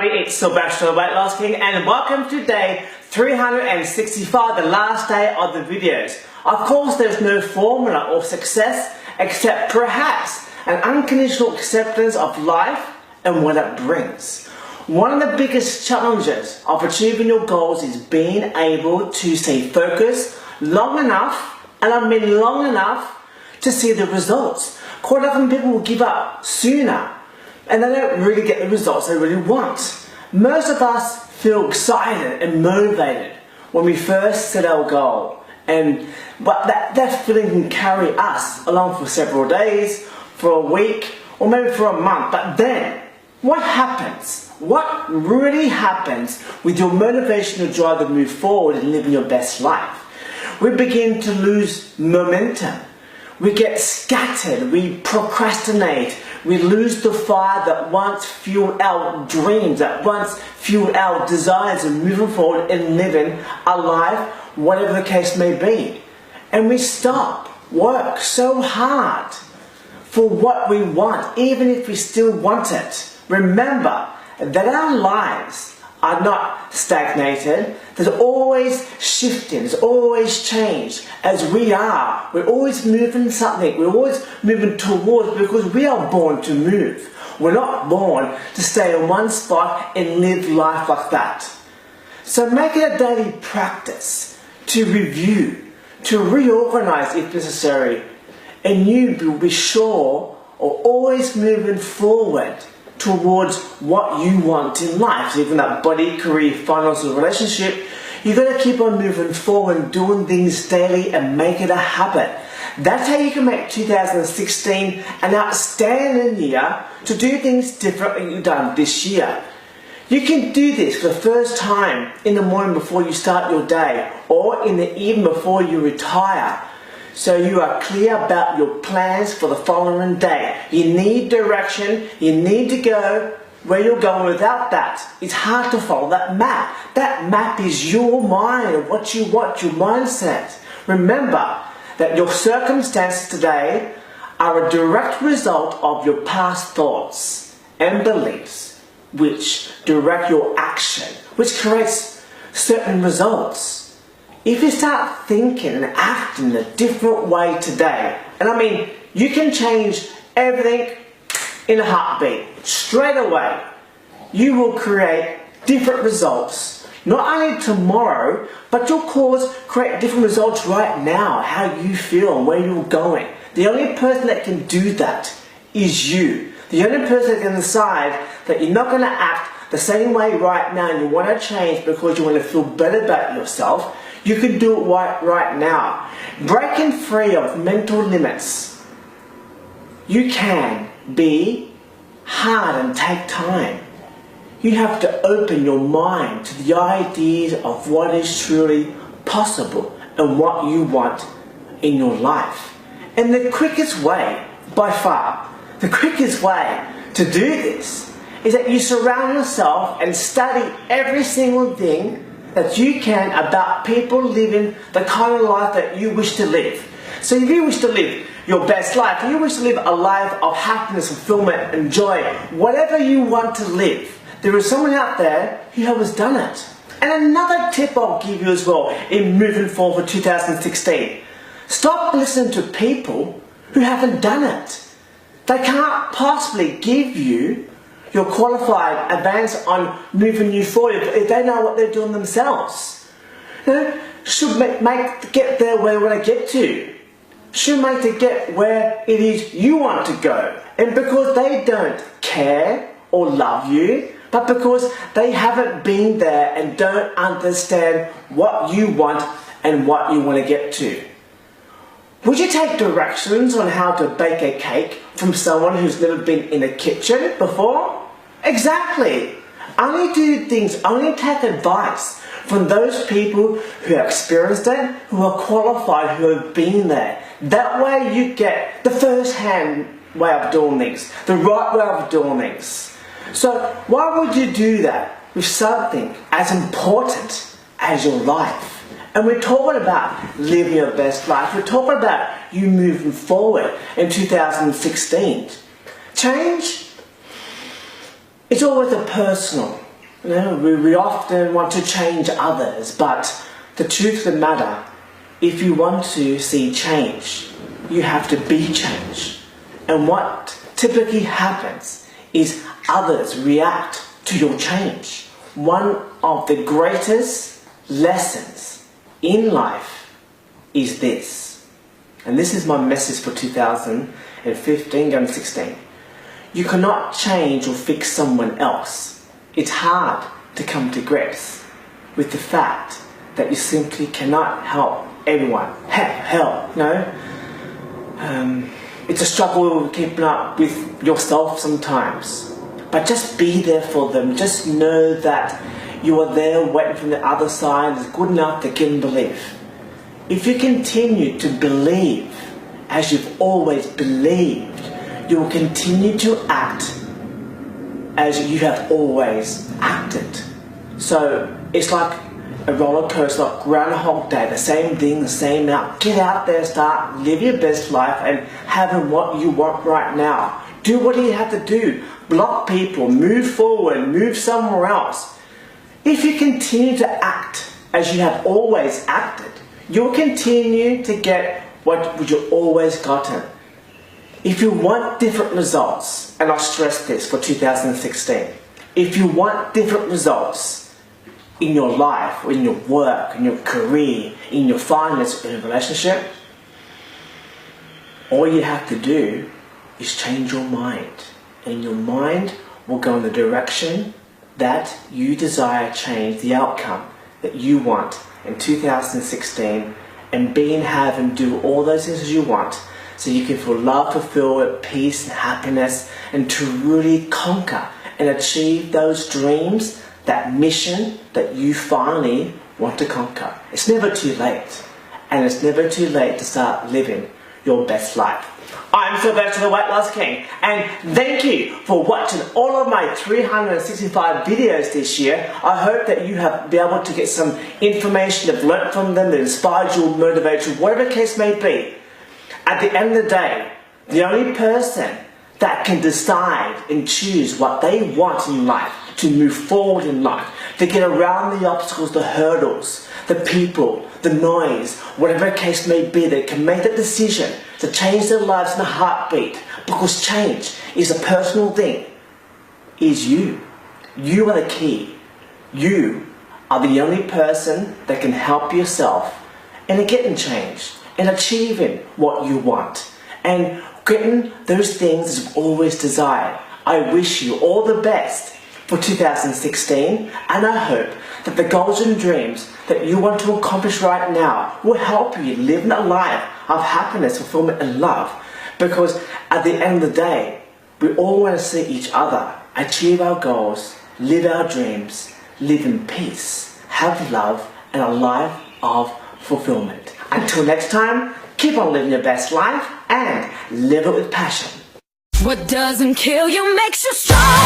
everybody, it's Silvestro, Weight Loss King, and welcome to day 365, the last day of the videos. Of course, there's no formula of success except perhaps an unconditional acceptance of life and what it brings. One of the biggest challenges of achieving your goals is being able to stay focused long enough, and I mean long enough, to see the results. Quite often people will give up sooner and they don't really get the results they really want. Most of us feel excited and motivated when we first set our goal, but that feeling can carry us along for several days, for a week, or maybe for a month. But then, what happens? What really happens with your motivational drive to move forward and living your best life? We begin to lose momentum. We get scattered, we procrastinate, we lose the fire that once fueled our dreams, that once fueled our desires of moving forward and living a life, whatever the case may be. And we stop, work so hard for what we want, even if we still want it. Remember that our lives are not stagnated. There's always shifting, there's always change. As we are, we're always moving something, we're always moving towards, because we are born to move. We're not born to stay in one spot and live life like that. So make it a daily practice to review, to reorganize if necessary, and you will be sure of always moving forward towards what you want in life. So even that body, career, finances, relationship, you've got to keep on moving forward and doing things daily and make it a habit. That's how you can make 2016 an outstanding year to do things different than you've done this year. You can do this for the first time in the morning before you start your day, or in the evening before you retire. So you are clear about your plans for the following day. You need direction, you need to go where you're going. Without that, it's hard to follow that map. That map is your mind, what you want, your mindset. Remember that your circumstances today are a direct result of your past thoughts and beliefs, which direct your action, which creates certain results. If you start thinking and acting in a different way today, and I mean, you can change everything in a heartbeat, straight away. You will create different results, not only tomorrow, but you'll create different results right now, how you feel and where you're going. The only person that can do that is you. The only person that can decide that you're not going to act the same way right now and you want to change because you want to feel better about yourself. You can do it right now. Breaking free of mental limits. You can be hard and take time. You have to open your mind to the ideas of what is truly possible and what you want in your life. And the quickest way, by far, the quickest way to do this is that you surround yourself and study every single thing that you can about people living the kind of life that you wish to live. So if you wish to live your best life, if you wish to live a life of happiness, fulfillment, and joy, whatever you want to live, there is someone out there who has done it. And another tip I'll give you as well in moving forward for 2016. Stop listening to people who haven't done it. They can't possibly give you your qualified advance on moving you forward if they know what they're doing themselves. You know, should get there where you want to get to. Should make to get where it is you want to go. And because they don't care or love you, but because they haven't been there and don't understand what you want and what you want to get to. Would you take directions on how to bake a cake from someone who's never been in a kitchen before? Exactly. Only do things, only take advice from those people who have experienced it, who are qualified, who have been there. That way you get the first-hand way of doing things, the right way of doing things. So why would you do that with something as important as your life? And we're talking about living your best life. We're talking about you moving forward in 2016. Change, it's always a personal. We often want to change others, but the truth of the matter, if you want to see change, you have to be changed. And what typically happens is others react to your change. One of the greatest lessons in life is this. And this is my message for 2015 going to 16. You cannot change or fix someone else. It's hard to come to grips with the fact that you simply cannot help everyone. It's a struggle keeping up with yourself sometimes. But just be there for them. Just know that you are there waiting from the other side is good enough to give them belief. If you continue to believe as you've always believed, you will continue to act as you have always acted. So it's like a roller coaster, like Groundhog Day, the same thing, the same out. Get out there, start, live your best life and having what you want right now. Do what you have to do. Block people, move forward, move somewhere else. If you continue to act as you have always acted, you'll continue to get what you've always gotten. If you want different results, and I'll stress this for 2016, if you want different results in your life, or in your work, in your career, in your finance, in your relationship, all you have to do is change your mind. And your mind will go in the direction that you desire, change the outcome that you want in 2016, and be and have and do all those things you want, so you can feel love, fulfillment, peace and happiness, and to really conquer and achieve those dreams, that mission that you finally want to conquer. It's never too late, and it's never too late to start living your best life. I'm Silvestro, the Weight Loss King, and thank you for watching all of my 365 videos this year. I hope that you have been able to get some information, have learnt from them, that inspired you, motivated you, whatever the case may be. At the end of the day, the only person that can decide and choose what they want in life, to move forward in life, to get around the obstacles, the hurdles, the people, the noise, whatever the case may be, that can make that decision to change their lives in a heartbeat, because change is a personal thing, is you. You are the key. You are the only person that can help yourself in getting change and achieving what you want and getting those things you've always desired. I wish you all the best for 2016, and I hope that the goals and dreams that you want to accomplish right now will help you live a life of happiness, fulfillment and love, because at the end of the day, we all want to see each other achieve our goals, live our dreams, live in peace, have love and a life of fulfillment. Until next time, keep on living your best life and live it with passion. What doesn't kill you makes you strong.